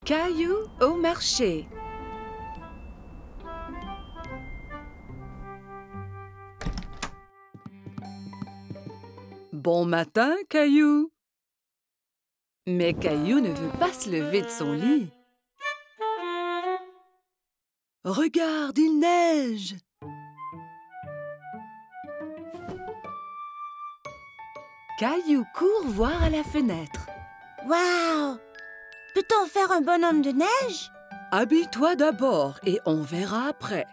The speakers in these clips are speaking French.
Caillou au marché. Bon matin, Caillou. Mais Caillou ne veut pas se lever de son lit. Regarde, il neige! Caillou court voir à la fenêtre. Waouh! Peut-on faire un bonhomme de neige? Habille-toi d'abord et on verra après.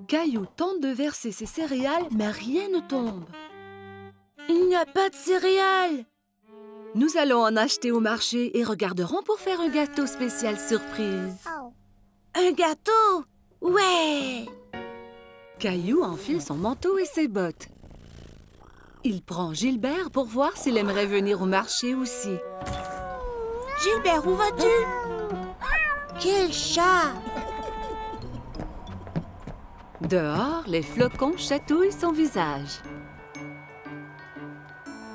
Caillou tente de verser ses céréales, mais rien ne tombe. Il n'y a pas de céréales! Nous allons en acheter au marché et regarderons pour faire un gâteau spécial surprise. Un gâteau? Ouais! Caillou enfile son manteau et ses bottes. Il prend Gilbert pour voir s'il aimerait venir au marché aussi. Gilbert, où vas-tu? Quel chat! Dehors, les flocons chatouillent son visage.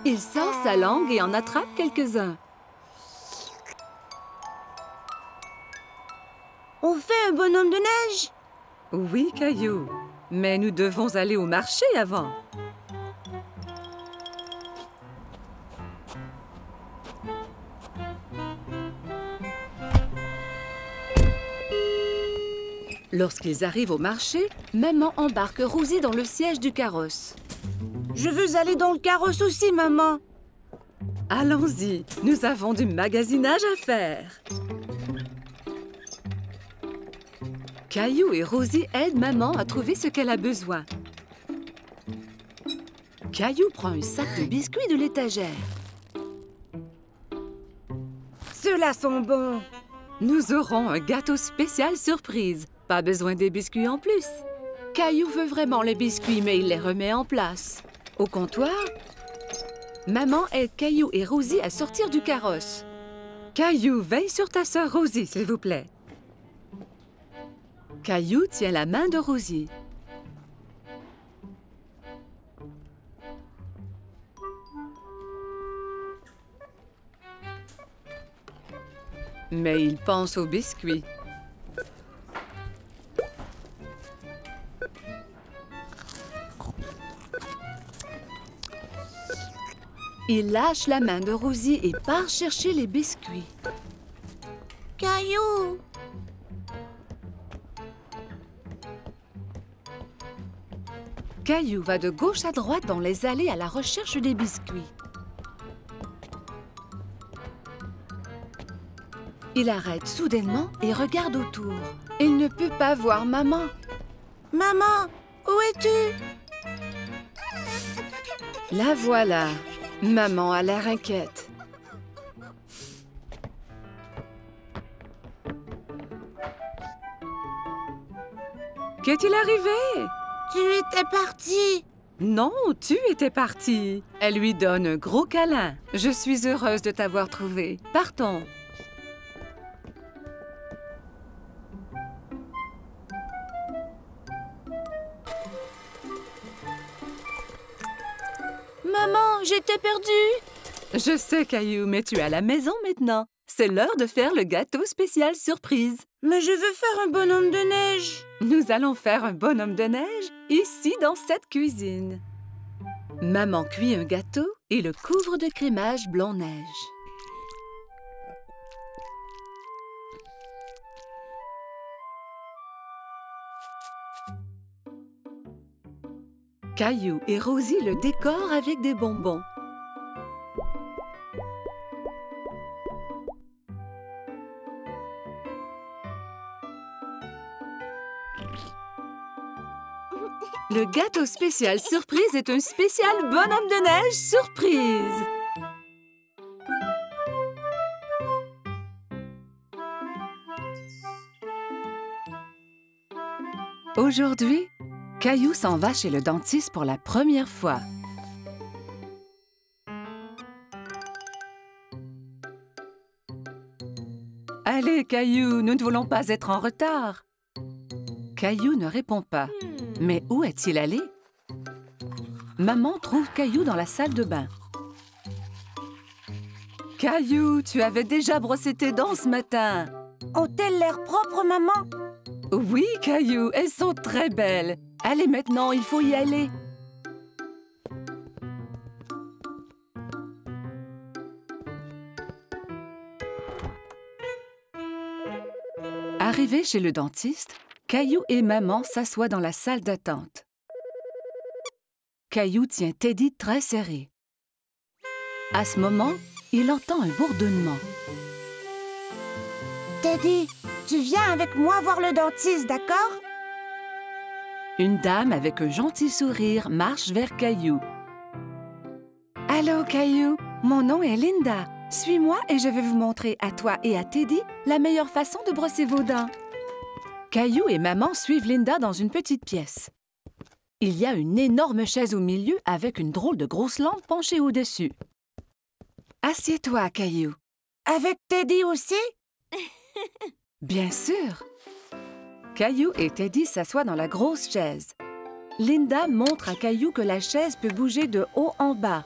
Il sort sa langue et en attrape quelques-uns. On fait un bonhomme de neige? Oui, Caillou, mais nous devons aller au marché avant. Lorsqu'ils arrivent au marché, maman embarque Rosie dans le siège du carrosse. Je veux aller dans le carrosse aussi, maman. Allons-y, nous avons du magasinage à faire. Caillou et Rosie aident maman à trouver ce qu'elle a besoin. Caillou prend un sac de biscuits de l'étagère. Ceux-là sont bons. Nous aurons un gâteau spécial surprise. Pas besoin des biscuits en plus. Caillou veut vraiment les biscuits, mais il les remet en place. Au comptoir, maman aide Caillou et Rosie à sortir du carrosse. Caillou, veille sur ta sœur Rosie, s'il vous plaît. Caillou tient la main de Rosie. Mais il pense aux biscuits. Il lâche la main de Rosie et part chercher les biscuits. Caillou! Caillou va de gauche à droite dans les allées à la recherche des biscuits. Il arrête soudainement et regarde autour. Il ne peut pas voir maman. Maman, où es-tu? La voilà. Maman a l'air inquiète. Qu'est-il arrivé? Tu étais partie. Non, tu étais partie. Elle lui donne un gros câlin. Je suis heureuse de t'avoir trouvé. Partons. Maman, j'étais perdue. Je sais, Caillou, mais tu es à la maison maintenant. C'est l'heure de faire le gâteau spécial surprise. Mais je veux faire un bonhomme de neige. Nous allons faire un bonhomme de neige ici dans cette cuisine. Maman cuit un gâteau et le couvre de crémage blanc-neige. Caillou et Rosie le décorent avec des bonbons. Le gâteau spécial surprise est un spécial bonhomme de neige surprise. Aujourd'hui, Caillou s'en va chez le dentiste pour la première fois. Allez, Caillou, nous ne voulons pas être en retard. Caillou ne répond pas. Mais où est-il allé? Maman trouve Caillou dans la salle de bain. Caillou, tu avais déjà brossé tes dents ce matin. Ont-elles l'air propres, maman? Oui, Caillou, elles sont très belles. Allez maintenant, il faut y aller. Arrivés chez le dentiste, Caillou et maman s'assoient dans la salle d'attente. Caillou tient Teddy très serré. À ce moment, il entend un bourdonnement. Teddy, tu viens avec moi voir le dentiste, d'accord? Une dame avec un gentil sourire marche vers Caillou. « Allô, Caillou, mon nom est Linda. Suis-moi et je vais vous montrer à toi et à Teddy la meilleure façon de brosser vos dents. » Caillou et maman suivent Linda dans une petite pièce. Il y a une énorme chaise au milieu avec une drôle de grosse lampe penchée au-dessus. « Assieds-toi, Caillou. »« Avec Teddy aussi? » Bien sûr. Caillou et Teddy s'assoient dans la grosse chaise. Linda montre à Caillou que la chaise peut bouger de haut en bas.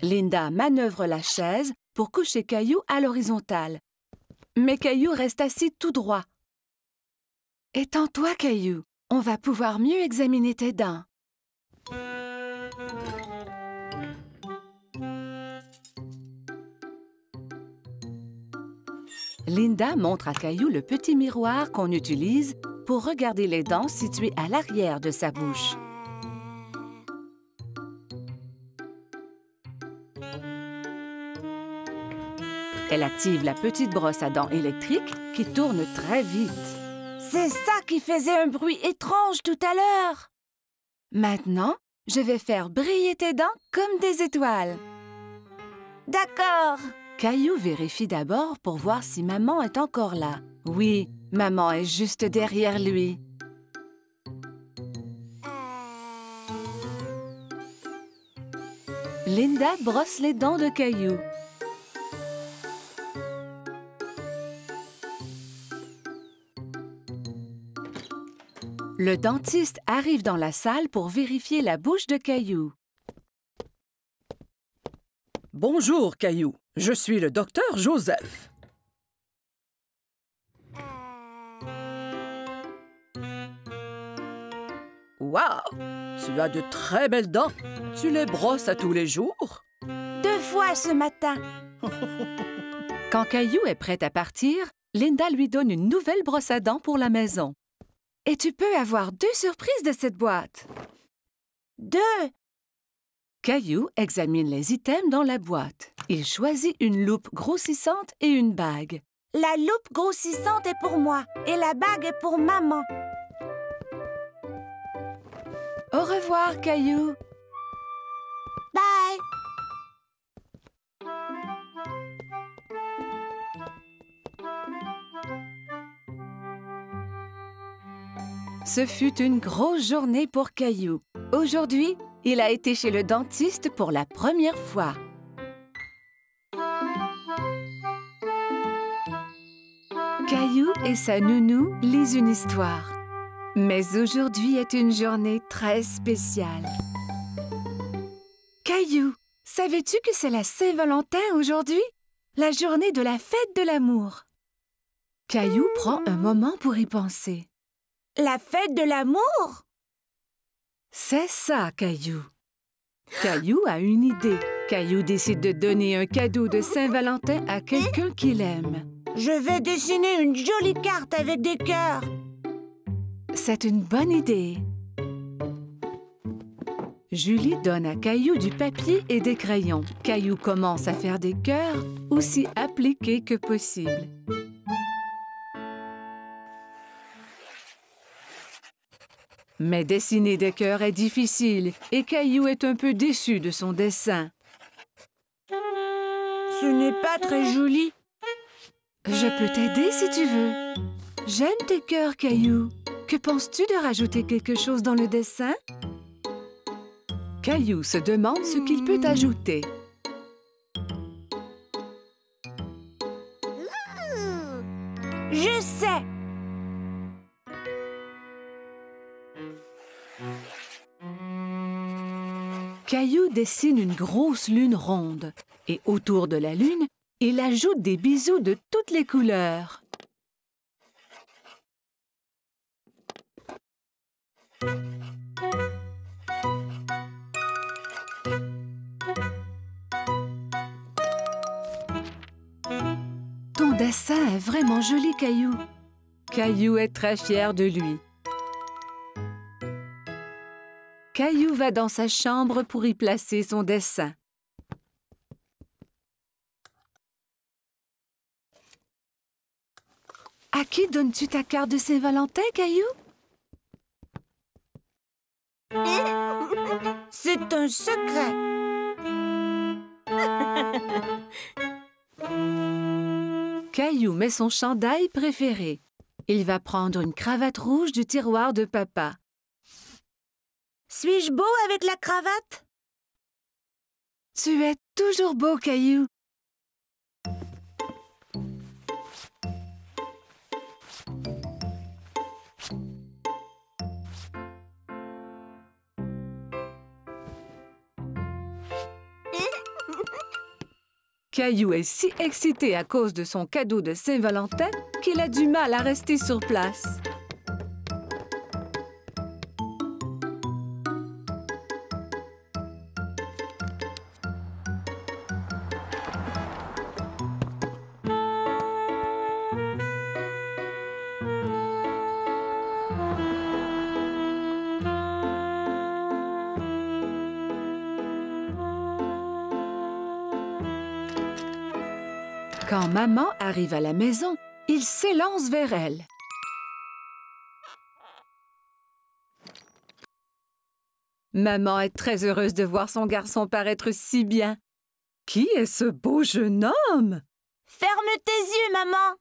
Linda manœuvre la chaise pour coucher Caillou à l'horizontale. Mais Caillou reste assis tout droit. « Étends-toi, Caillou. On va pouvoir mieux examiner tes dents. » Linda montre à Caillou le petit miroir qu'on utilise pour regarder les dents situées à l'arrière de sa bouche. Elle active la petite brosse à dents électrique qui tourne très vite. C'est ça qui faisait un bruit étrange tout à l'heure. Maintenant, je vais faire briller tes dents comme des étoiles. D'accord. Caillou vérifie d'abord pour voir si maman est encore là. Oui, maman est juste derrière lui. Linda brosse les dents de Caillou. Le dentiste arrive dans la salle pour vérifier la bouche de Caillou. Bonjour, Caillou. Je suis le docteur Joseph. Wow! Tu as de très belles dents. Tu les brosses à tous les jours? 2 fois ce matin. Quand Caillou est prêt à partir, Linda lui donne une nouvelle brosse à dents pour la maison. Et tu peux avoir 2 surprises de cette boîte. 2. Caillou examine les items dans la boîte. Il choisit une loupe grossissante et une bague. La loupe grossissante est pour moi et la bague est pour maman. Au revoir, Caillou. Bye. Ce fut une grosse journée pour Caillou. Aujourd'hui, il a été chez le dentiste pour la première fois. Caillou et sa nounou lisent une histoire. Mais aujourd'hui est une journée très spéciale. Caillou, savais-tu que c'est la Saint-Valentin aujourd'hui? La journée de la fête de l'amour. Caillou prend un moment pour y penser. La fête de l'amour? C'est ça, Caillou. Caillou a une idée. Caillou décide de donner un cadeau de Saint-Valentin à quelqu'un qu'il aime. Je vais dessiner une jolie carte avec des cœurs. C'est une bonne idée. Julie donne à Caillou du papier et des crayons. Caillou commence à faire des cœurs aussi appliqués que possible. Mais dessiner des cœurs est difficile et Caillou est un peu déçu de son dessin. Ce n'est pas très joli. Je peux t'aider si tu veux. J'aime tes cœurs, Caillou. Que penses-tu de rajouter quelque chose dans le dessin? Caillou se demande ce qu'il peut ajouter. Je sais. Caillou dessine une grosse lune ronde et autour de la lune, il ajoute des bisous de toutes les couleurs. Ton dessin est vraiment joli, Caillou. Caillou est très fier de lui. Caillou va dans sa chambre pour y placer son dessin. À qui donnes-tu ta carte de Saint-Valentin, Caillou? C'est un secret. Caillou met son chandail préféré. Il va prendre une cravate rouge du tiroir de papa. Suis-je beau avec la cravate? Tu es toujours beau, Caillou. Caillou est si excité à cause de son cadeau de Saint-Valentin qu'il a du mal à rester sur place. Quand maman arrive à la maison, il s'élance vers elle. Maman est très heureuse de voir son garçon paraître si bien. Qui est ce beau jeune homme? Ferme tes yeux, maman.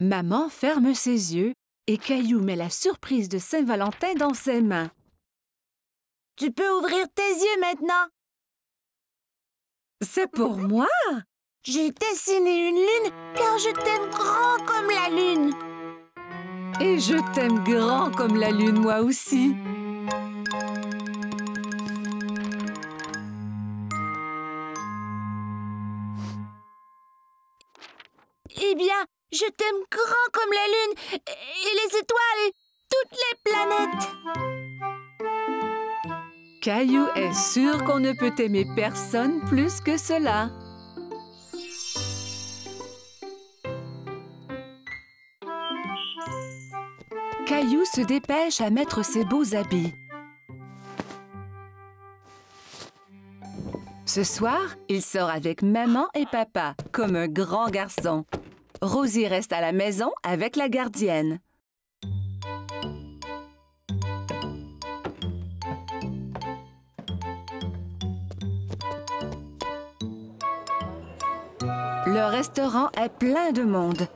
Maman ferme ses yeux et Caillou met la surprise de Saint-Valentin dans ses mains. Tu peux ouvrir tes yeux maintenant. C'est pour moi? J'ai dessiné une lune car je t'aime grand comme la lune. Et je t'aime grand comme la lune, moi aussi. Eh bien, je t'aime grand comme la lune et les étoiles et toutes les planètes. Caillou est sûr qu'on ne peut aimer personne plus que cela. Caillou se dépêche à mettre ses beaux habits. Ce soir, il sort avec maman et papa, comme un grand garçon. Rosie reste à la maison avec la gardienne. Le restaurant est plein de monde.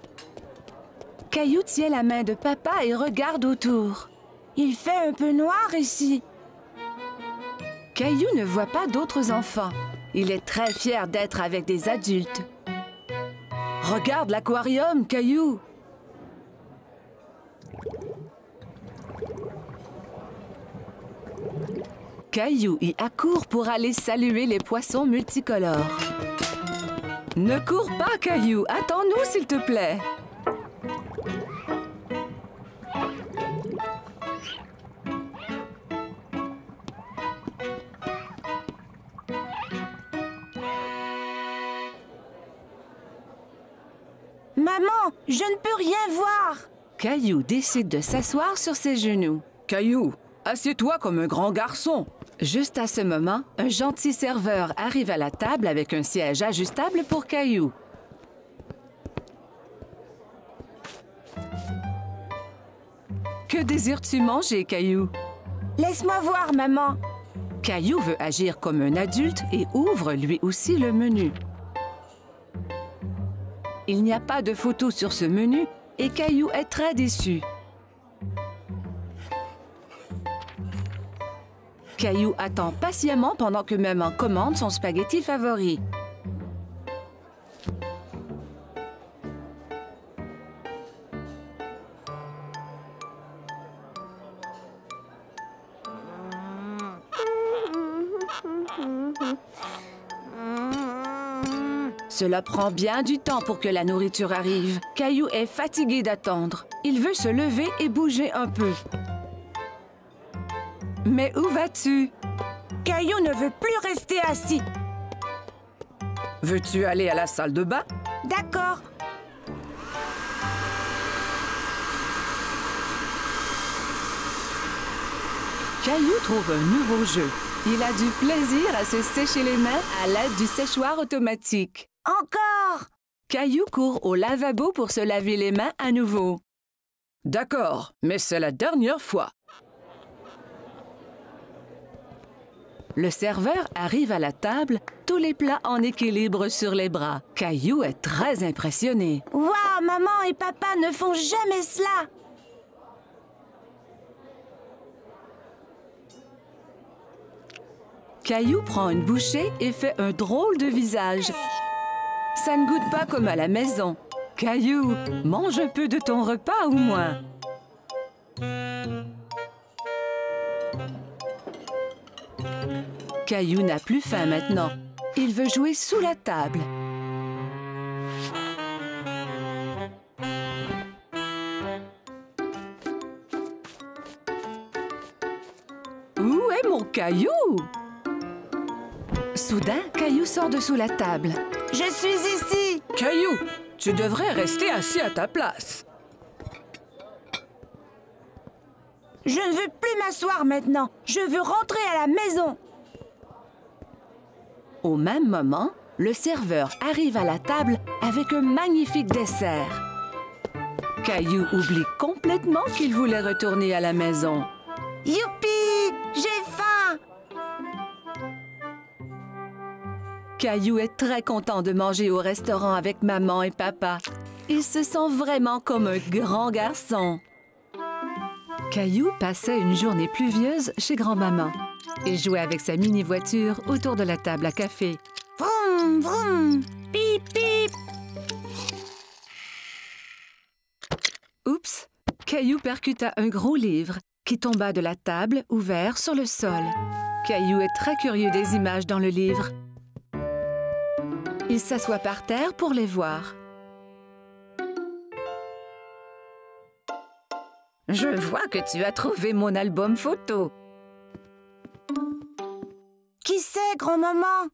Caillou tient la main de papa et regarde autour. Il fait un peu noir ici. Caillou ne voit pas d'autres enfants. Il est très fier d'être avec des adultes. Regarde l'aquarium, Caillou. Caillou y accourt pour aller saluer les poissons multicolores. Ne cours pas, Caillou. Attends-nous, s'il te plaît. Maman, je ne peux rien voir. Caillou décide de s'asseoir sur ses genoux. Caillou, assieds-toi comme un grand garçon. Juste à ce moment, un gentil serveur arrive à la table avec un siège ajustable pour Caillou. Que désires-tu manger, Caillou? Laisse-moi voir, maman. Caillou veut agir comme un adulte et ouvre lui aussi le menu. Il n'y a pas de photo sur ce menu et Caillou est très déçu. Caillou attend patiemment pendant que maman commande son spaghetti favori. Cela prend bien du temps pour que la nourriture arrive. Caillou est fatigué d'attendre. Il veut se lever et bouger un peu. Mais où vas-tu? Caillou ne veut plus rester assis. Veux-tu aller à la salle de bain? D'accord. Caillou trouve un nouveau jeu. Il a du plaisir à se sécher les mains à l'aide du séchoir automatique. Encore. Caillou court au lavabo pour se laver les mains à nouveau. D'accord, mais c'est la dernière fois. Le serveur arrive à la table, tous les plats en équilibre sur les bras. Caillou est très impressionné. Waouh, maman et papa ne font jamais cela. Caillou prend une bouchée et fait un drôle de visage. Ça ne goûte pas comme à la maison. Caillou, mange un peu de ton repas au moins. Caillou n'a plus faim maintenant. Il veut jouer sous la table. Où est mon Caillou? Soudain, Caillou sort de sous la table. Je suis ici. Caillou, tu devrais rester assis à ta place. Je ne veux plus m'asseoir maintenant. Je veux rentrer à la maison. Au même moment, le serveur arrive à la table avec un magnifique dessert. Caillou oublie complètement qu'il voulait retourner à la maison. Youpi! J'ai faim! Caillou est très content de manger au restaurant avec maman et papa. Il se sent vraiment comme un grand garçon. Caillou passait une journée pluvieuse chez grand-maman. Il jouait avec sa mini-voiture autour de la table à café. Vroom, vroom! Pip, pip! Oups! Caillou percuta un gros livre qui tomba de la table ouvert sur le sol. Caillou est très curieux des images dans le livre. Il s'assoit par terre pour les voir. Je vois que tu as trouvé mon album photo. Qui c'est, grand-maman?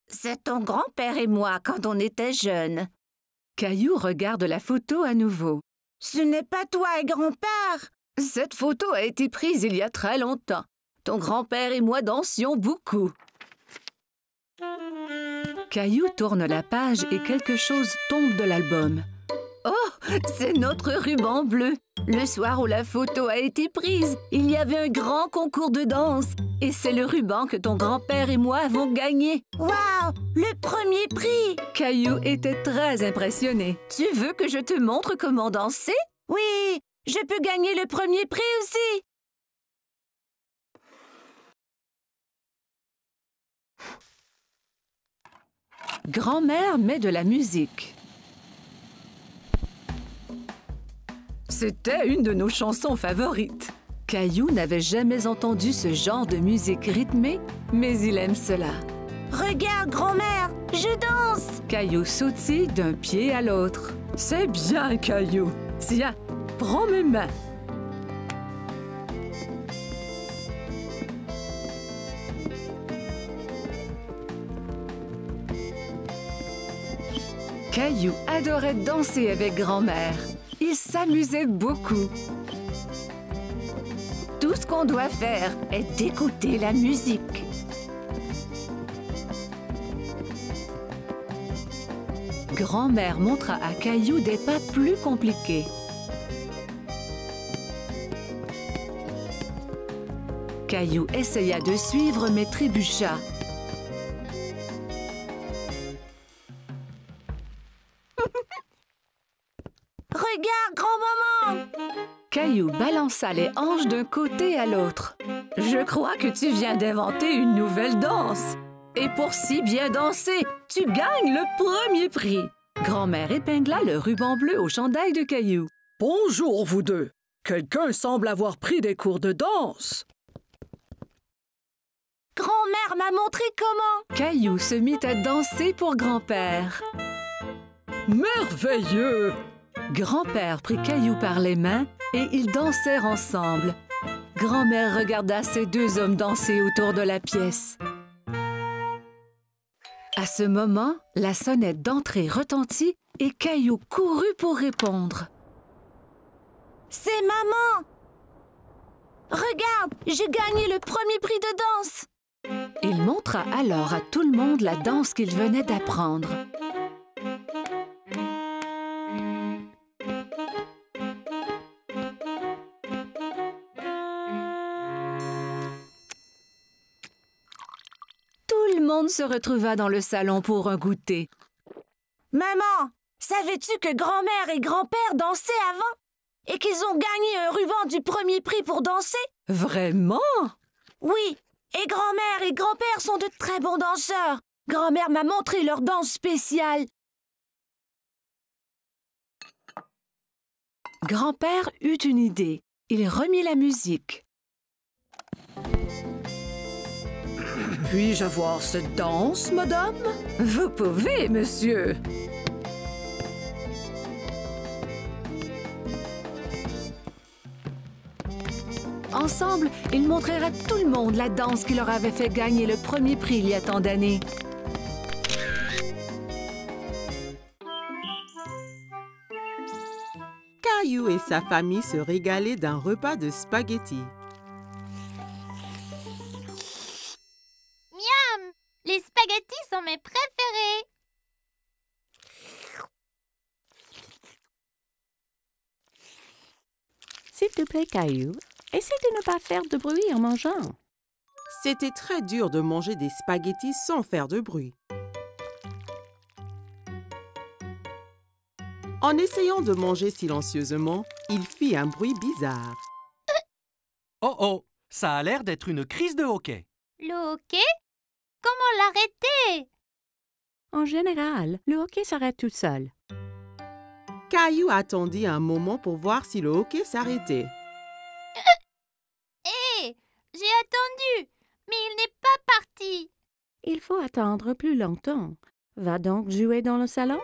C'est ton grand-père et moi quand on était jeunes. Caillou regarde la photo à nouveau. Ce n'est pas toi et grand-père. Cette photo a été prise il y a très longtemps. Ton grand-père et moi dansions beaucoup. Caillou tourne la page et quelque chose tombe de l'album. Oh, c'est notre ruban bleu. Le soir où la photo a été prise, il y avait un grand concours de danse. Et c'est le ruban que ton grand-père et moi avons gagné. Waouh! Le premier prix! Caillou était très impressionné. Tu veux que je te montre comment danser? Oui, je peux gagner le premier prix aussi. Grand-mère met de la musique. C'était une de nos chansons favorites. Caillou n'avait jamais entendu ce genre de musique rythmée, mais il aime cela. Regarde, grand-mère, je danse! Caillou sautille d'un pied à l'autre. C'est bien, Caillou. Tiens, prends mes mains. Caillou adorait danser avec grand-mère. Il s'amusait beaucoup. Tout ce qu'on doit faire est d'écouter la musique. Grand-mère montra à Caillou des pas plus compliqués. Caillou essaya de suivre mais trébucha. Regarde, grand-maman! Caillou balança les hanches d'un côté à l'autre. Je crois que tu viens d'inventer une nouvelle danse. Et pour si bien danser, tu gagnes le premier prix. Grand-mère épingla le ruban bleu au chandail de Caillou. Bonjour, vous deux. Quelqu'un semble avoir pris des cours de danse. Grand-mère m'a montré comment. Caillou se mit à danser pour grand-père. Merveilleux! Grand-père prit Caillou par les mains et ils dansèrent ensemble. Grand-mère regarda ces deux hommes danser autour de la pièce. À ce moment, la sonnette d'entrée retentit et Caillou courut pour répondre. C'est maman! Regarde, j'ai gagné le premier prix de danse. Il montra alors à tout le monde la danse qu'il venait d'apprendre. Tout le monde se retrouva dans le salon pour un goûter. Maman, savais-tu que grand-mère et grand-père dansaient avant? Et qu'ils ont gagné un ruban du premier prix pour danser? Vraiment? Oui, et grand-mère et grand-père sont de très bons danseurs. Grand-mère m'a montré leur danse spéciale. Grand-père eut une idée. Il remit la musique. Puis-je avoir cette danse, madame? Vous pouvez, monsieur. Ensemble, ils montrèrent à tout le monde la danse qui leur avait fait gagner le premier prix il y a tant d'années. Caillou et sa famille se régalaient d'un repas de spaghettis. Miam! Les spaghettis sont mes préférés. S'il te plaît, Caillou, essaie de ne pas faire de bruit en mangeant. C'était très dur de manger des spaghettis sans faire de bruit. En essayant de manger silencieusement, il fit un bruit bizarre. Oh oh, ça a l'air d'être une crise de hoquet. Le hoquet? Comment l'arrêter? En général, le hoquet s'arrête tout seul. Caillou attendit un moment pour voir si le hoquet s'arrêtait. Hé! J'ai attendu, mais il n'est pas parti. Il faut attendre plus longtemps. Va donc jouer dans le salon?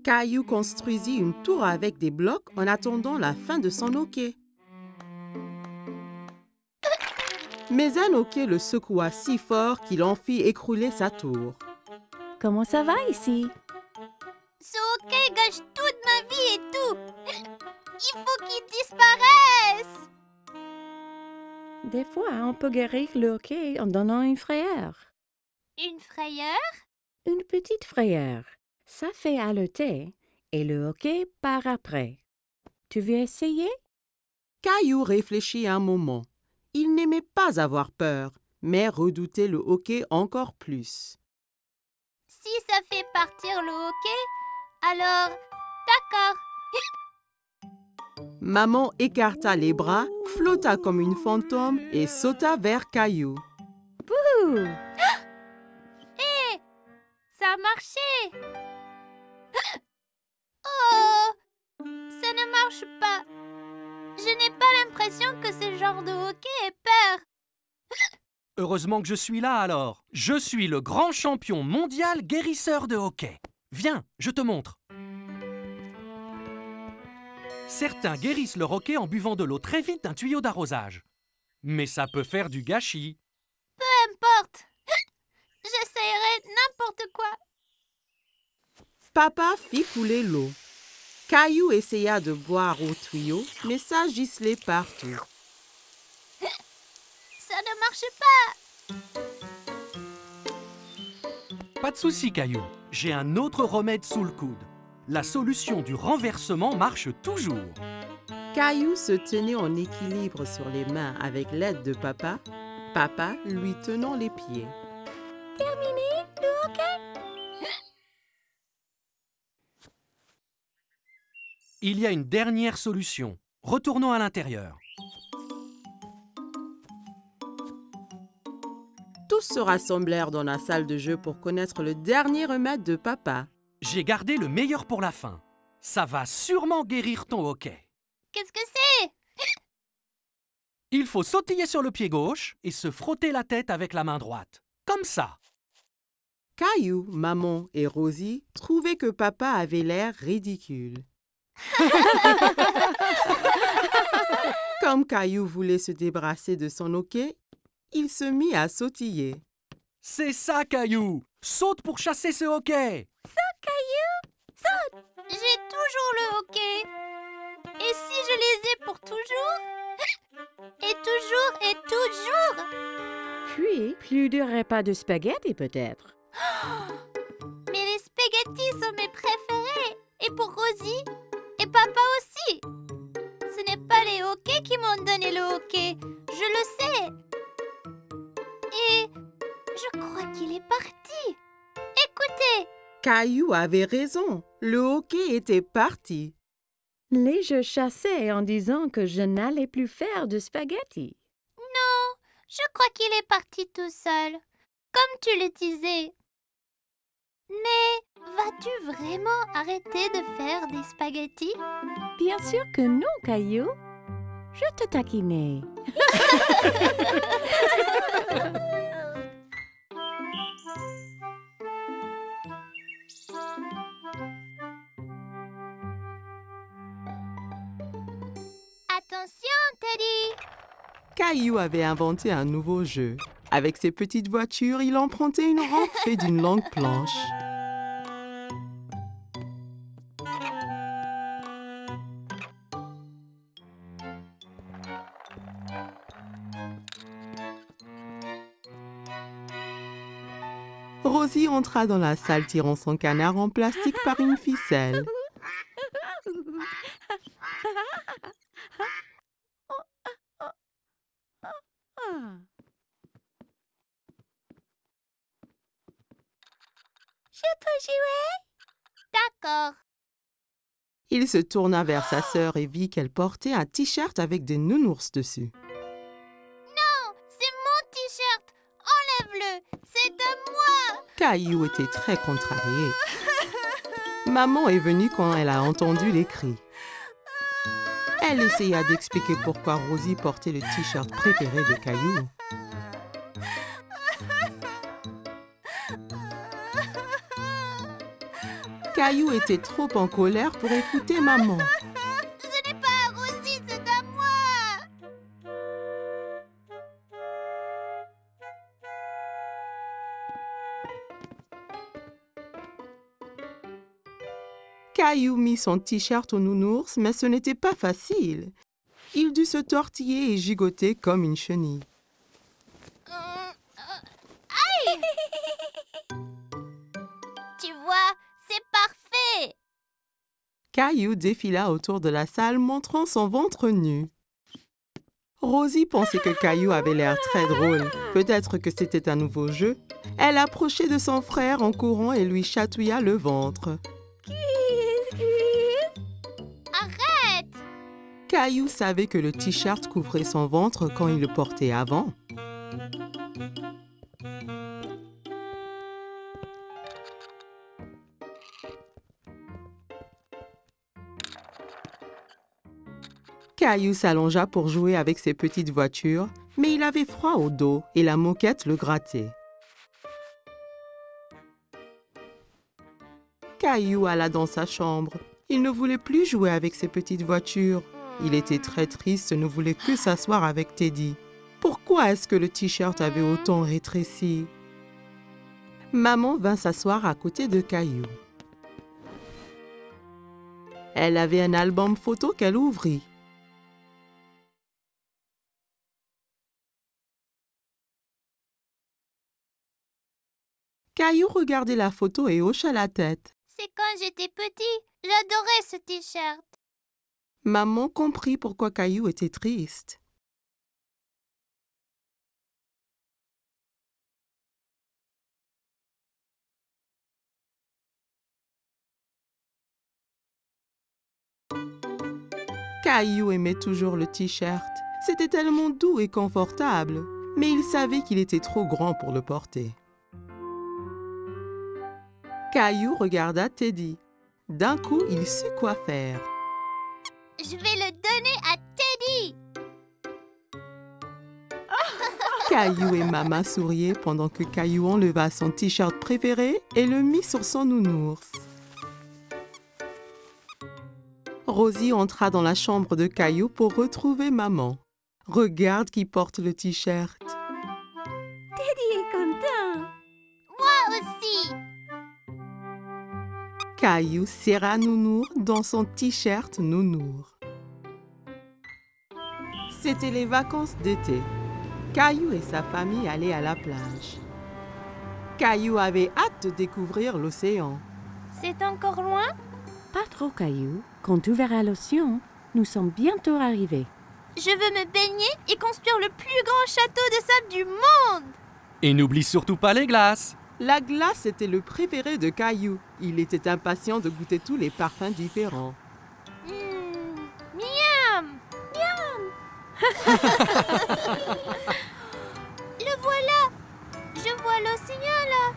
Caillou construisit une tour avec des blocs en attendant la fin de son hoquet. Mais un hoquet le secoua si fort qu'il en fit écrouler sa tour. Comment ça va ici? Ce hoquet gâche toute ma vie et tout. Il faut qu'il disparaisse. Des fois, on peut guérir le hoquet en donnant une frayeur. Une frayeur? Une petite frayeur. Ça fait haleter et le hoquet part après. Tu veux essayer? Caillou réfléchit un moment. Il n'aimait pas avoir peur, mais redoutait le hoquet encore plus. Si ça fait partir le hoquet, alors d'accord. Maman écarta les bras, flotta comme une fantôme et sauta vers Caillou. Ouh! Hé! Ça a marché! Oh! Ça ne marche pas. Je n'ai pas l'impression que ce genre de hoquet ait peur. Heureusement que je suis là alors. Je suis le grand champion mondial guérisseur de hoquet. Viens, je te montre. Certains guérissent leur hoquet en buvant de l'eau très vite d'un tuyau d'arrosage. Mais ça peut faire du gâchis. Peu importe. J'essayerai n'importe quoi. Papa fit couler l'eau. Caillou essaya de boire au tuyau, mais ça giselait partout. Ça ne marche pas. Pas de souci, Caillou. J'ai un autre remède sous le coude. La solution du renversement marche toujours. Caillou se tenait en équilibre sur les mains avec l'aide de papa, papa lui tenant les pieds. Terminé le hoquet? Il y a une dernière solution. Retournons à l'intérieur. Tous se rassemblèrent dans la salle de jeu pour connaître le dernier remède de papa. J'ai gardé le meilleur pour la fin. Ça va sûrement guérir ton hoquet. Qu'est-ce que c'est? Il faut sautiller sur le pied gauche et se frotter la tête avec la main droite. Comme ça. Caillou, Maman et Rosie trouvaient que papa avait l'air ridicule. Comme Caillou voulait se débarrasser de son hoquet, il se mit à sautiller. C'est ça, Caillou. Saute pour chasser ce hoquet. J'ai toujours le hoquet. Et si je les ai pour toujours? Et toujours et toujours? Puis, plus de repas de spaghettis peut-être. Mais les spaghettis sont mes préférés. Et pour Rosie? Et papa aussi. Ce n'est pas les hoquets qui m'ont donné le hoquet. Je le sais. Et je crois qu'il est parti. Écoutez. Caillou avait raison, le hoquet était parti. Les jeux chassaient en disant que je n'allais plus faire de spaghettis. Non, je crois qu'il est parti tout seul, comme tu le disais. Mais vas-tu vraiment arrêter de faire des spaghettis? Bien sûr que non, Caillou. Je te taquinais. Attention, Teddy! Caillou avait inventé un nouveau jeu. Avec ses petites voitures, il empruntait une rampe faite d'une longue planche. Rosie entra dans la salle tirant son canard en plastique par une ficelle. Je peux jouer? D'accord. Il se tourna vers sa sœur et vit qu'elle portait un t-shirt avec des nounours dessus. Non, c'est mon t-shirt. Enlève-le. C'est de moi. Caillou était très contrarié. Maman est venue quand elle a entendu les cris. Elle essaya d'expliquer pourquoi Rosie portait le t-shirt préféré de Caillou. Caillou était trop en colère pour écouter maman. Ce n'est pas à Rosie, c'est à moi. Caillou mit son t-shirt au nounours, mais ce n'était pas facile. Il dut se tortiller et gigoter comme une chenille. Aïe! Tu vois, c'est parfait. Caillou défila autour de la salle montrant son ventre nu. Rosie pensait que Caillou avait l'air très drôle. Peut-être que c'était un nouveau jeu. Elle approchait de son frère en courant et lui chatouilla le ventre. Arrête! Caillou savait que le t-shirt couvrait son ventre quand il le portait avant. Caillou s'allongea pour jouer avec ses petites voitures, mais il avait froid au dos et la moquette le grattait. Caillou alla dans sa chambre. Il ne voulait plus jouer avec ses petites voitures. Il était très triste et ne voulait que s'asseoir avec Teddy. Pourquoi est-ce que le t-shirt avait autant rétréci? Maman vint s'asseoir à côté de Caillou. Elle avait un album photo qu'elle ouvrit. Caillou regardait la photo et hocha la tête. C'est quand j'étais petit, j'adorais ce t-shirt. Maman comprit pourquoi Caillou était triste. Caillou aimait toujours le t-shirt. C'était tellement doux et confortable, mais il savait qu'il était trop grand pour le porter. Caillou regarda Teddy. D'un coup, il sut quoi faire. Je vais le donner à Teddy. Caillou et Maman souriaient pendant que Caillou enleva son t-shirt préféré et le mit sur son nounours. Rosie entra dans la chambre de Caillou pour retrouver Maman. Regarde qui porte le t-shirt. Teddy est content. Moi aussi. Caillou serra Nounours dans son t-shirt Nounours. C'était les vacances d'été. Caillou et sa famille allaient à la plage. Caillou avait hâte de découvrir l'océan. C'est encore loin? Pas trop, Caillou. Quand tu verras l'océan, nous sommes bientôt arrivés. Je veux me baigner et construire le plus grand château de sable du monde. Et n'oublie surtout pas les glaces. La glace était le préféré de Caillou. Il était impatient de goûter tous les parfums différents. Miam! Le voilà! Je vois l'océan là!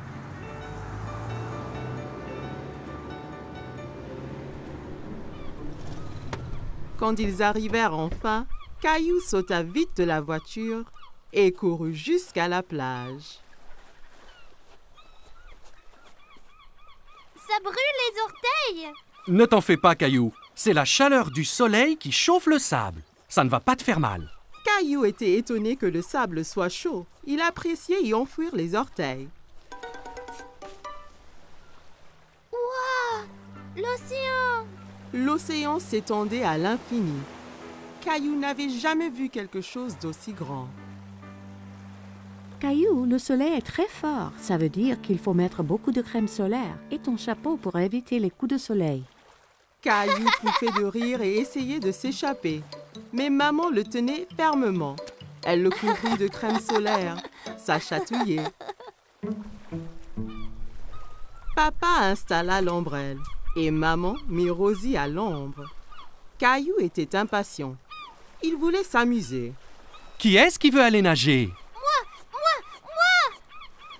Quand ils arrivèrent enfin, Caillou sauta vite de la voiture et courut jusqu'à la plage. Ça brûle les orteils! Ne t'en fais pas, Caillou. C'est la chaleur du soleil qui chauffe le sable. Ça ne va pas te faire mal. Caillou était étonné que le sable soit chaud. Il appréciait y enfouir les orteils. Waouh! L'océan! L'océan s'étendait à l'infini. Caillou n'avait jamais vu quelque chose d'aussi grand. Caillou, le soleil est très fort. Ça veut dire qu'il faut mettre beaucoup de crème solaire et ton chapeau pour éviter les coups de soleil. Caillou pouffait de rire et essayait de s'échapper. Mais Maman le tenait fermement. Elle le couvrit de crème solaire. Ça chatouillait. Papa installa l'ombrelle et Maman mit Rosie à l'ombre. Caillou était impatient. Il voulait s'amuser. Qui est-ce qui veut aller nager?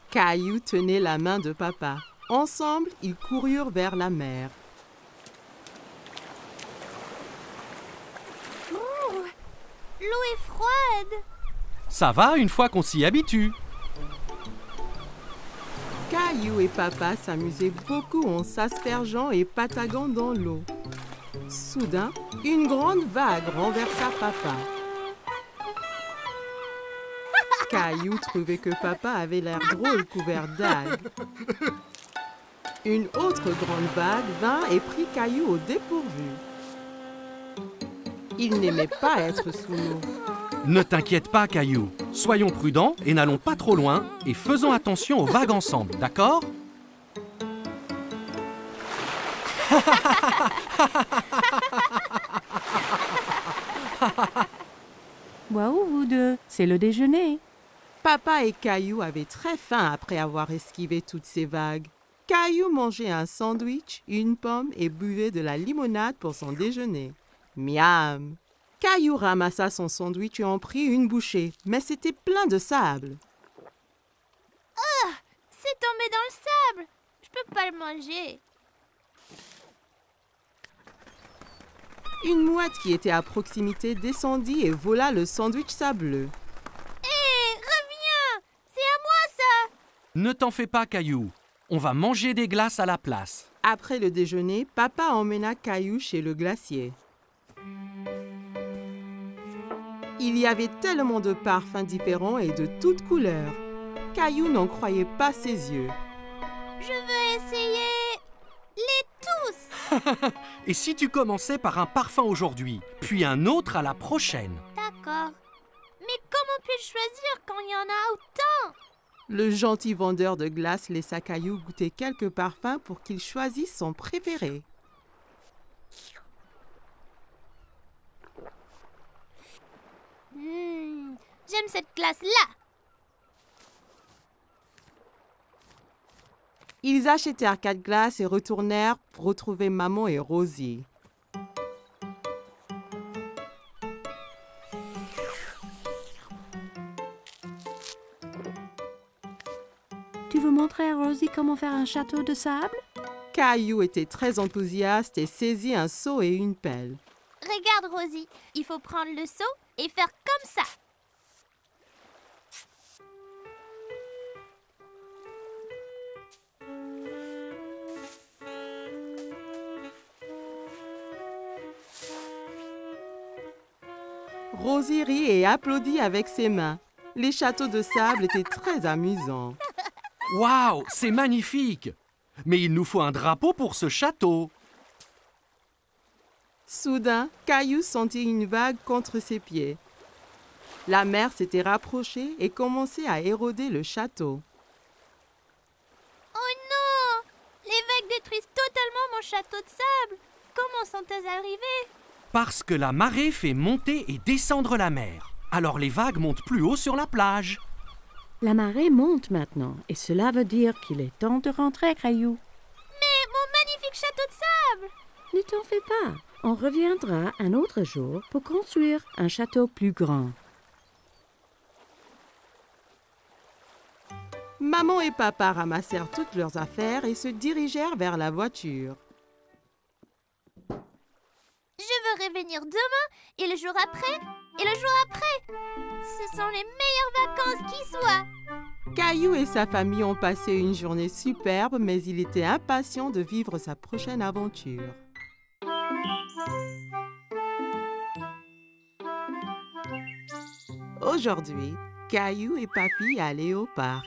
Caillou tenait la main de Papa. Ensemble, ils coururent vers la mer. L'eau est froide! Ça va une fois qu'on s'y habitue. Caillou et Papa s'amusaient beaucoup en s'aspergeant et pataguant dans l'eau. Soudain, une grande vague renversa Papa. Caillou trouvait que Papa avait l'air drôle couvert d'algues. Une autre grande vague vint et prit Caillou au dépourvu. Il n'aimait pas être sous l'eau. Ne t'inquiète pas, Caillou. Soyons prudents et n'allons pas trop loin et faisons attention aux vagues ensemble, d'accord? Waouh, vous deux, c'est le déjeuner. Papa et Caillou avaient très faim après avoir esquivé toutes ces vagues. Caillou mangeait un sandwich, une pomme et buvait de la limonade pour son déjeuner. Miam! Caillou ramassa son sandwich et en prit une bouchée, mais c'était plein de sable. C'est tombé dans le sable! Je peux pas le manger. Une mouette qui était à proximité descendit et vola le sandwich sableux. Hé, reviens! C'est à moi ça! Ne t'en fais pas, Caillou. On va manger des glaces à la place. Après le déjeuner, Papa emmena Caillou chez le glacier. Il y avait tellement de parfums différents et de toutes couleurs. Caillou n'en croyait pas ses yeux. Je veux essayer les tous! Et si tu commençais par un parfum aujourd'hui, puis un autre à la prochaine? D'accord. Mais comment puis-je choisir quand il y en a autant? Le gentil vendeur de glace laissa Caillou goûter quelques parfums pour qu'il choisisse son préféré. J'aime cette glace-là! Ils achetèrent 4 glaces et retournèrent pour retrouver Maman et Rosie. Tu veux montrer à Rosie comment faire un château de sable? Caillou était très enthousiaste et saisit un seau et une pelle. Regarde, Rosie, il faut prendre le seau et faire comme ça. Rosie rit et applaudit avec ses mains. Les châteaux de sable étaient très amusants. Waouh, c'est magnifique! Mais il nous faut un drapeau pour ce château. Soudain, Caillou sentit une vague contre ses pieds. La mer s'était rapprochée et commençait à éroder le château. Oh non! Les vagues détruisent totalement mon château de sable. Comment sont-elles arrivées? Parce que la marée fait monter et descendre la mer. Alors les vagues montent plus haut sur la plage. La marée monte maintenant et cela veut dire qu'il est temps de rentrer, Caillou. Mais mon magnifique château de sable! Ne t'en fais pas. On reviendra un autre jour pour construire un château plus grand. Maman et papa ramassèrent toutes leurs affaires et se dirigèrent vers la voiture. Je veux revenir demain et le jour après et le jour après. Ce sont les meilleures vacances qui soient. Caillou et sa famille ont passé une journée superbe, mais il était impatient de vivre sa prochaine aventure. Aujourd'hui, Caillou et Papy allaient au parc.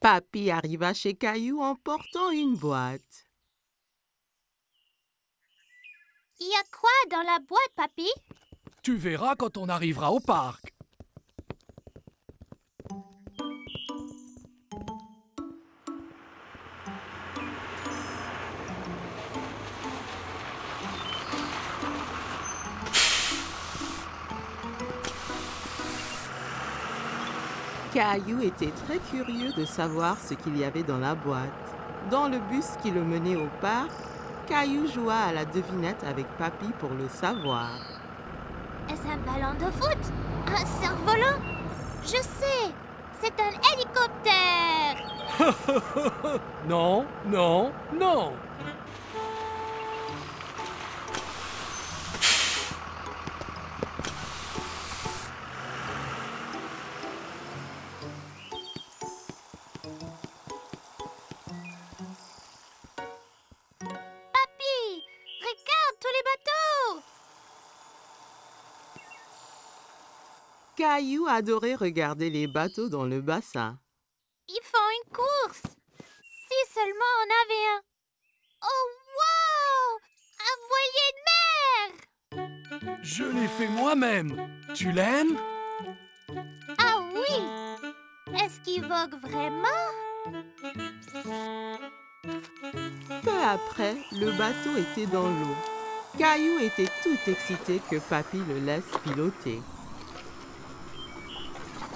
Papy arriva chez Caillou en portant une boîte. Il y a quoi dans la boîte, papy? Tu verras quand on arrivera au parc. Caillou était très curieux de savoir ce qu'il y avait dans la boîte. Dans le bus qui le menait au parc, Caillou joua à la devinette avec Papy pour le savoir. Est-ce un ballon de foot? Un cerf-volant? Je sais! C'est un hélicoptère! Non, non, non. Papy! Regarde tous les bateaux! Caillou adorait regarder les bateaux dans le bassin. Ils font une course! Si seulement on avait un... Oh, wow! Un voilier de mer! Je l'ai fait moi-même. Tu l'aimes? Ah oui! Est-ce qu'il vogue vraiment? Peu après, le bateau était dans l'eau. Caillou était tout excité que Papy le laisse piloter.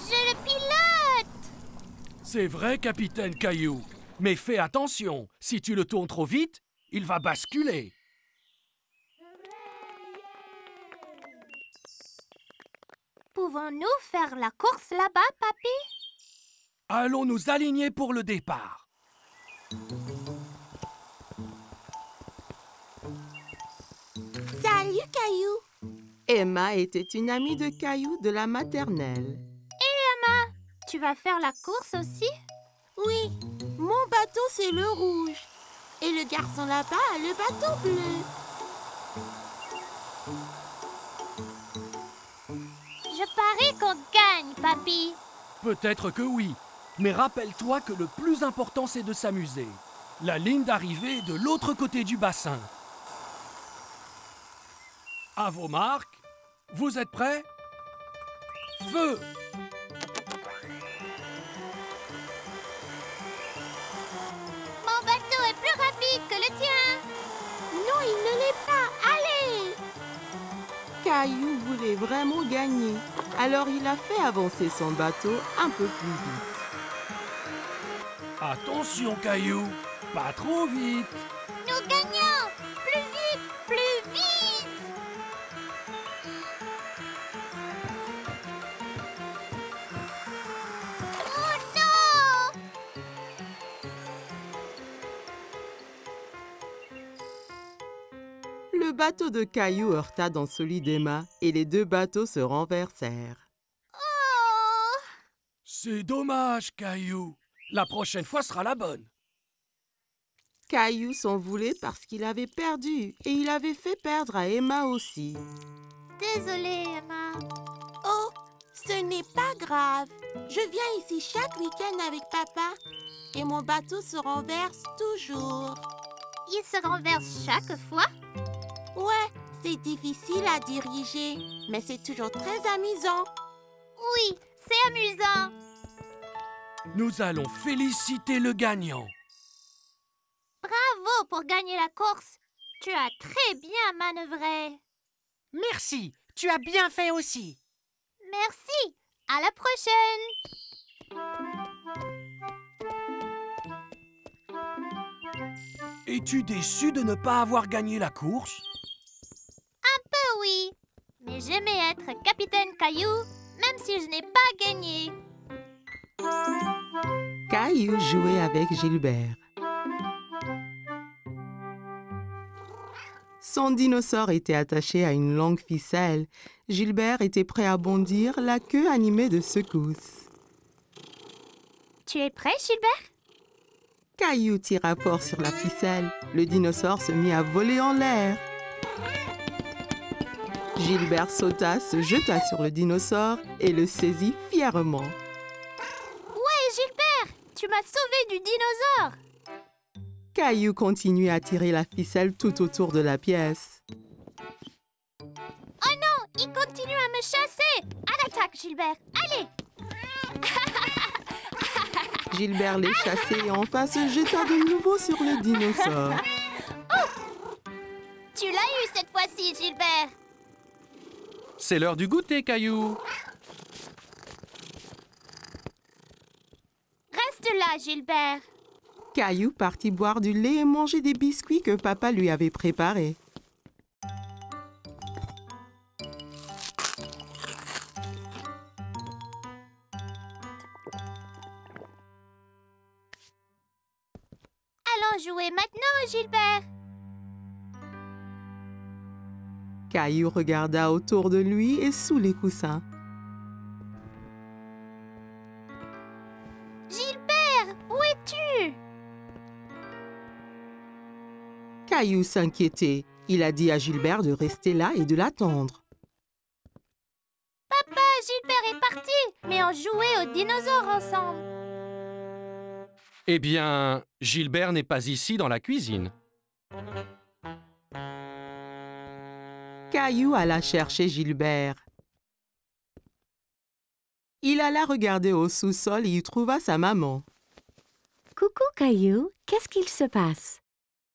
Je le pilote! C'est vrai, capitaine Caillou. Mais fais attention, si tu le tournes trop vite, il va basculer. Pouvons-nous faire la course là-bas, papy? Allons nous aligner pour le départ. Salut, Caillou! Emma était une amie de Caillou de la maternelle. Tu vas faire la course aussi? Oui, mon bateau, c'est le rouge. Et le garçon là-bas a le bateau bleu. Je parie qu'on gagne, papy. Peut-être que oui, mais rappelle-toi que le plus important, c'est de s'amuser. La ligne d'arrivée est de l'autre côté du bassin. À vos marques, vous êtes prêts? Feu! Mon bateau est plus rapide que le tien. Non, il ne l'est pas. Allez! Caillou voulait vraiment gagner, alors il a fait avancer son bateau un peu plus vite. Attention, Caillou, pas trop vite. Nous gagnons! Plus vite! Plus vite! Oh non! Le bateau de Caillou heurta dans celui d'Emma et les deux bateaux se renversèrent. Oh! C'est dommage, Caillou. La prochaine fois sera la bonne. Caillou s'en voulait parce qu'il avait perdu et il avait fait perdre à Emma aussi. Désolée, Emma. Oh, ce n'est pas grave. Je viens ici chaque week-end avec papa et mon bateau se renverse toujours. Il se renverse chaque fois? Ouais, c'est difficile à diriger, mais c'est toujours très amusant. Oui, c'est amusant. Nous allons féliciter le gagnant. Bravo pour gagner la course. Tu as très bien manœuvré. Merci, tu as bien fait aussi. Merci. À la prochaine. Es-tu déçu de ne pas avoir gagné la course? Oui, mais j'aimais être capitaine Caillou, même si je n'ai pas gagné. Caillou jouait avec Gilbert. Son dinosaure était attaché à une longue ficelle. Gilbert était prêt à bondir, la queue animée de secousses. Tu es prêt, Gilbert? Caillou tira fort sur la ficelle. Le dinosaure se mit à voler en l'air. Gilbert sauta, se jeta sur le dinosaure et le saisit fièrement. Ouais, Gilbert, tu m'as sauvé du dinosaure. Caillou continuait à tirer la ficelle tout autour de la pièce. Oh non, il continue à me chasser. À l'attaque, Gilbert. Allez. Gilbert les chassait et enfin se jeta de nouveau sur le dinosaure. Oh, tu l'as eu cette fois-ci, Gilbert. C'est l'heure du goûter, Caillou. Reste là, Gilbert. Caillou partit boire du lait et manger des biscuits que papa lui avait préparés. Allons jouer maintenant, Gilbert. Caillou regarda autour de lui et sous les coussins. Gilbert, où es-tu? Caillou s'inquiétait. Il a dit à Gilbert de rester là et de l'attendre. Papa, Gilbert est parti, mais on jouait aux dinosaures ensemble. Eh bien, Gilbert n'est pas ici dans la cuisine. Caillou alla chercher Gilbert. Il alla regarder au sous-sol et y trouva sa maman. Coucou, Caillou, qu'est-ce qu'il se passe?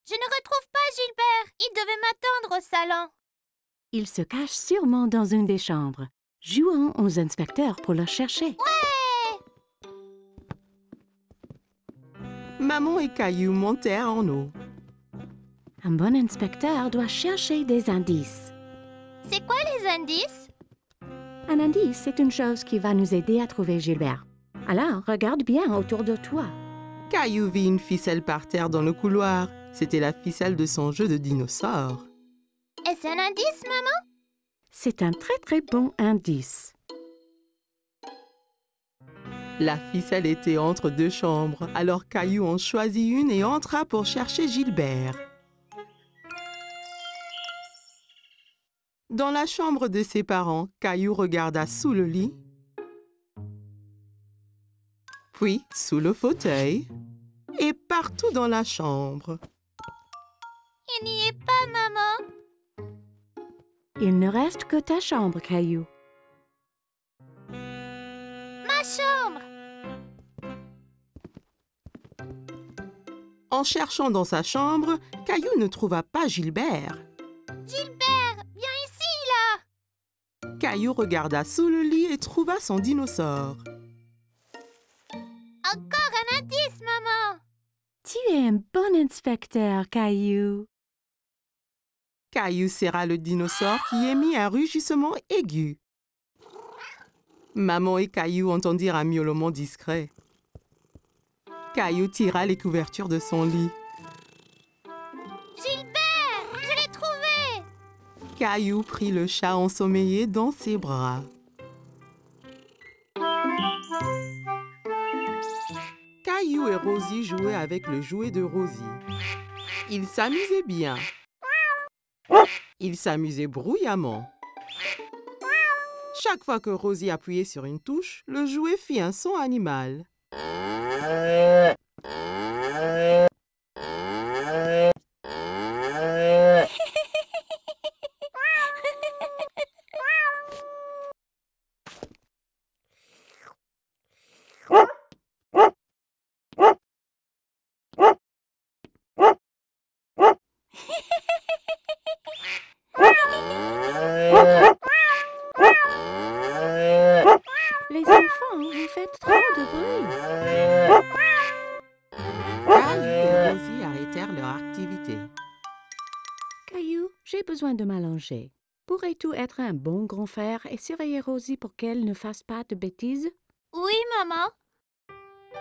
Je ne retrouve pas Gilbert. Il devait m'attendre au salon. Il se cache sûrement dans une des chambres. Jouons aux inspecteurs pour le chercher. Ouais! Maman et Caillou montèrent en haut. Un bon inspecteur doit chercher des indices. C'est quoi les indices? Un indice, c'est une chose qui va nous aider à trouver Gilbert. Alors, regarde bien autour de toi. Caillou vit une ficelle par terre dans le couloir. C'était la ficelle de son jeu de dinosaure. Est-ce un indice, maman? C'est un très très bon indice. La ficelle était entre deux chambres, alors Caillou en choisit une et entra pour chercher Gilbert. Dans la chambre de ses parents, Caillou regarda sous le lit, puis sous le fauteuil et partout dans la chambre. Il n'y est pas, maman. Il ne reste que ta chambre, Caillou. Ma chambre. En cherchant dans sa chambre, Caillou ne trouva pas Gilbert. Gilbert, viens ici, là. Caillou regarda sous le lit et trouva son dinosaure. Encore un indice, maman. Tu es un bon inspecteur, Caillou. Caillou serra le dinosaure qui émit un rugissement aigu. Maman et Caillou entendirent un miaulement discret. Caillou tira les couvertures de son lit. Gilbert, je l'ai trouvé. Caillou prit le chat ensommeillé dans ses bras. Caillou et Rosie jouaient avec le jouet de Rosie. Ils s'amusaient bien. Ils s'amusaient bruyamment. Chaque fois que Rosie appuyait sur une touche, le jouet fit un son animal. Les enfants, vous faites trop de bruit. Caillou et Rosie arrêtèrent leur activité. Caillou, j'ai besoin de m'allonger. Pourrais-tu être un bon grand frère et surveiller Rosie pour qu'elle ne fasse pas de bêtises? Oui, maman.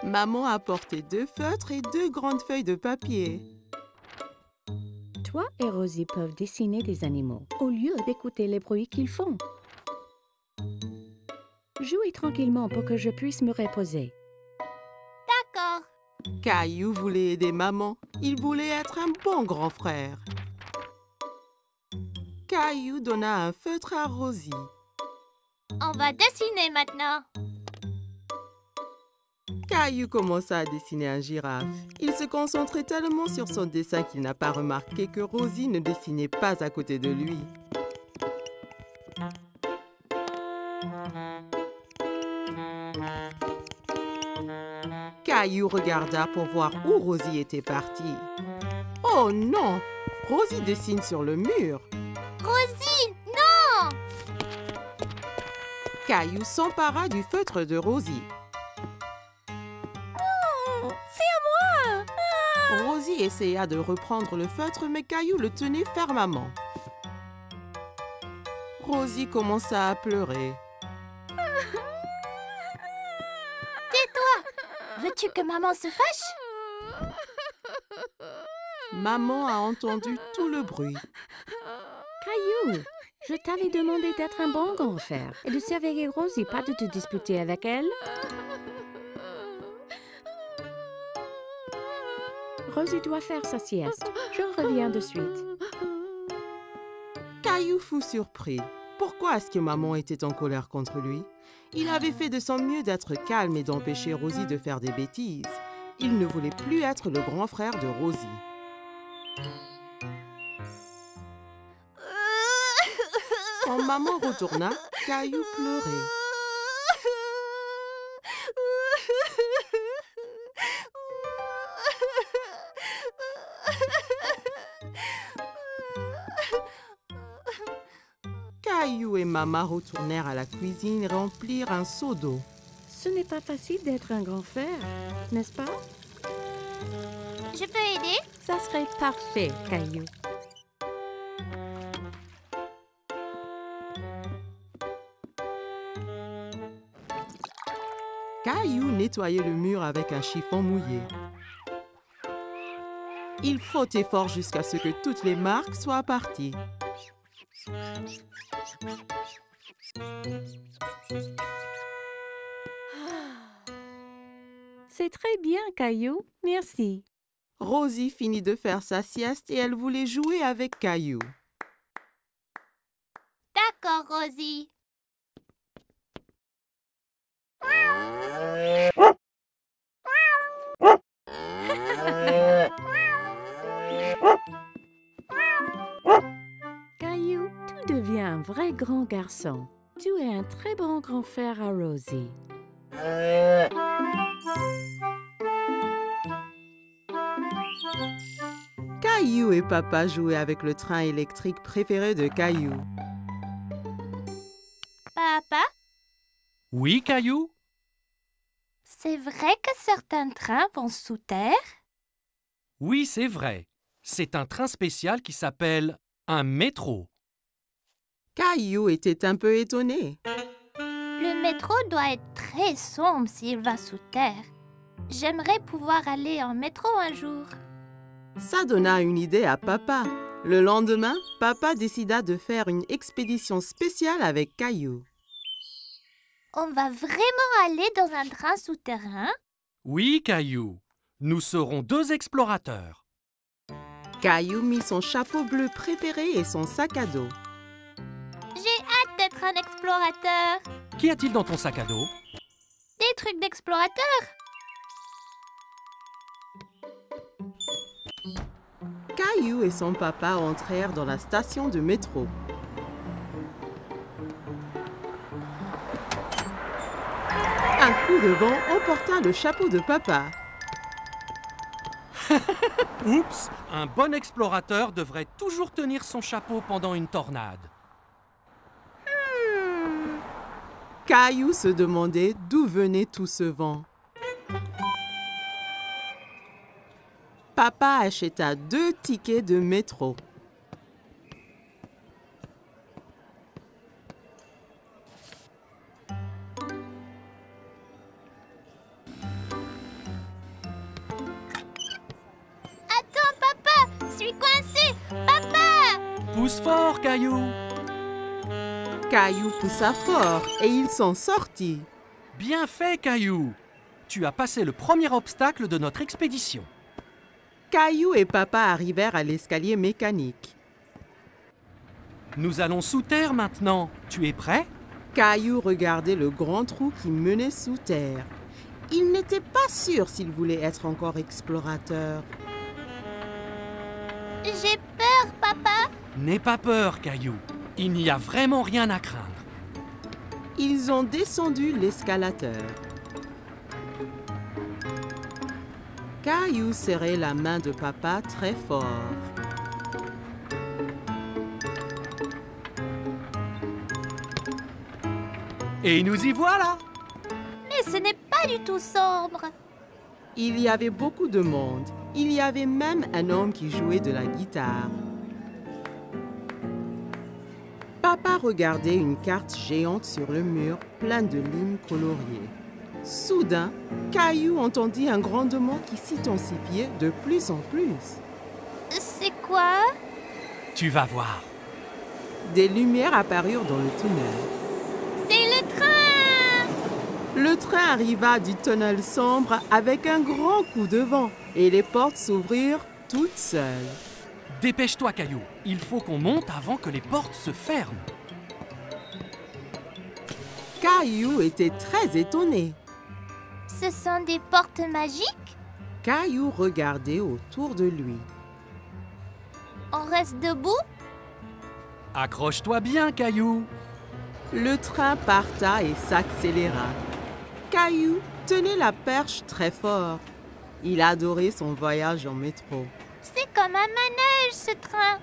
Maman apportait 2 feutres et 2 grandes feuilles de papier. Toi et Rosie peuvent dessiner des animaux au lieu d'écouter les bruits qu'ils font. Jouez tranquillement pour que je puisse me reposer. D'accord. Caillou voulait aider maman. Il voulait être un bon grand frère. Caillou donna un feutre à Rosie. On va dessiner maintenant. Caillou commença à dessiner un girafe. Il se concentrait tellement sur son dessin qu'il n'a pas remarqué que Rosie ne dessinait pas à côté de lui. Caillou regarda pour voir où Rosie était partie. Oh non! Rosie dessine sur le mur. Rosie, non! Caillou s'empara du feutre de Rosie. C'est à moi! Rosie essaya de reprendre le feutre, mais Caillou le tenait fermement. Rosie commença à pleurer. Veux-tu que maman se fâche? Maman a entendu tout le bruit. Caillou, je t'avais demandé d'être un bon grand frère et de surveiller Rosie, pas de te disputer avec elle. Rosie doit faire sa sieste. Je reviens de suite. Caillou fut surpris. Pourquoi est-ce que maman était en colère contre lui? Il avait fait de son mieux d'être calme et d'empêcher Rosie de faire des bêtises. Il ne voulait plus être le grand frère de Rosie. Quand maman retourna, Caillou pleurait. Caillou et maman retournèrent à la cuisine et remplirent un seau d'eau. Ce n'est pas facile d'être un grand frère, n'est-ce pas? Je peux aider? Ça serait parfait, Caillou. Caillou nettoyait le mur avec un chiffon mouillé. Il frottait fort jusqu'à ce que toutes les marques soient parties. C'est très bien, Caillou. Merci. Rosie finit de faire sa sieste et elle voulait jouer avec Caillou. D'accord, Rosie. Caillou, tu deviens un vrai grand garçon. Tu es un très bon grand frère à Rosie. Caillou et papa jouaient avec le train électrique préféré de Caillou. Papa, Oui, Caillou? c'est vrai que certains trains vont sous terre? Oui, c'est vrai. C'est un train spécial qui s'appelle un métro. Caillou était un peu étonné. Le métro doit être très sombre s'il va sous terre. J'aimerais pouvoir aller en métro un jour. Ça donna une idée à papa. Le lendemain, papa décida de faire une expédition spéciale avec Caillou. On va vraiment aller dans un train souterrain? Oui, Caillou. Nous serons 2 explorateurs. Caillou mit son chapeau bleu préféré et son sac à dos. J'ai hâte d'être un explorateur. Qu'y a-t-il dans ton sac à dos? Des trucs d'explorateur. Caillou et son papa entrèrent dans la station de métro. Un coup de vent emporta le chapeau de papa. Oups! Un bon explorateur devrait toujours tenir son chapeau pendant une tornade. Caillou se demandait d'où venait tout ce vent. Papa acheta 2 tickets de métro. Attends, papa, je suis coincé. Papa! Pousse fort, Caillou! Caillou poussa fort et il s'en sortit. Bien fait, Caillou! Tu as passé le premier obstacle de notre expédition. Caillou et papa arrivèrent à l'escalier mécanique. Nous allons sous terre maintenant. Tu es prêt? Caillou regardait le grand trou qui menait sous terre. Il n'était pas sûr s'il voulait être encore explorateur. J'ai peur, papa. N'aie pas peur, Caillou. Il n'y a vraiment rien à craindre. Ils ont descendu l'escalateur. Caillou serrait la main de papa très fort. Et nous y voilà! Mais ce n'est pas du tout sombre. Il y avait beaucoup de monde. Il y avait même un homme qui jouait de la guitare. Papa regardait une carte géante sur le mur, pleine de lignes coloriées. Soudain, Caillou entendit un grondement qui s'intensifiait de plus en plus. C'est quoi? Tu vas voir. Des lumières apparurent dans le tunnel. C'est le train! Le train arriva du tunnel sombre avec un grand coup de vent et les portes s'ouvrirent toutes seules. Dépêche-toi, Caillou. Il faut qu'on monte avant que les portes se ferment. Caillou était très étonné. Ce sont des portes magiques? Caillou regardait autour de lui. On reste debout? Accroche-toi bien, Caillou. Le train parta et s'accéléra. Caillou tenait la perche très fort. Il adorait son voyage en métro. C'est comme un manège, ce train.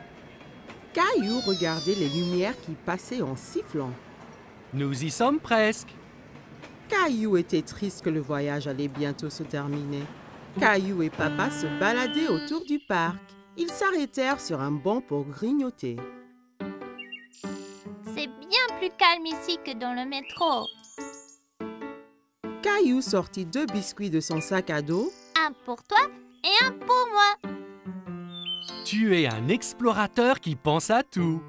Caillou regardait les lumières qui passaient en sifflant. Nous y sommes presque. Caillou était triste que le voyage allait bientôt se terminer. Caillou et papa se baladaient autour du parc. Ils s'arrêtèrent sur un banc pour grignoter. C'est bien plus calme ici que dans le métro. Caillou sortit 2 biscuits de son sac à dos. Un pour toi et un pour moi. Tu es un explorateur qui pense à tout.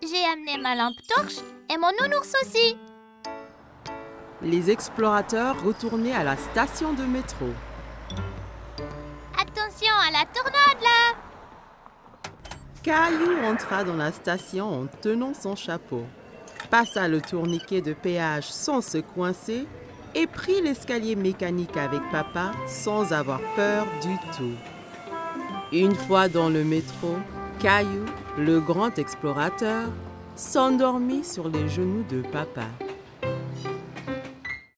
J'ai amené ma lampe torche et mon nounours aussi. Les explorateurs retournaient à la station de métro. Attention à la tornade, là! Caillou entra dans la station en tenant son chapeau, passa le tourniquet de péage sans se coincer et prit l'escalier mécanique avec papa sans avoir peur du tout. Une fois dans le métro, Caillou, le grand explorateur, s'endormit sur les genoux de papa.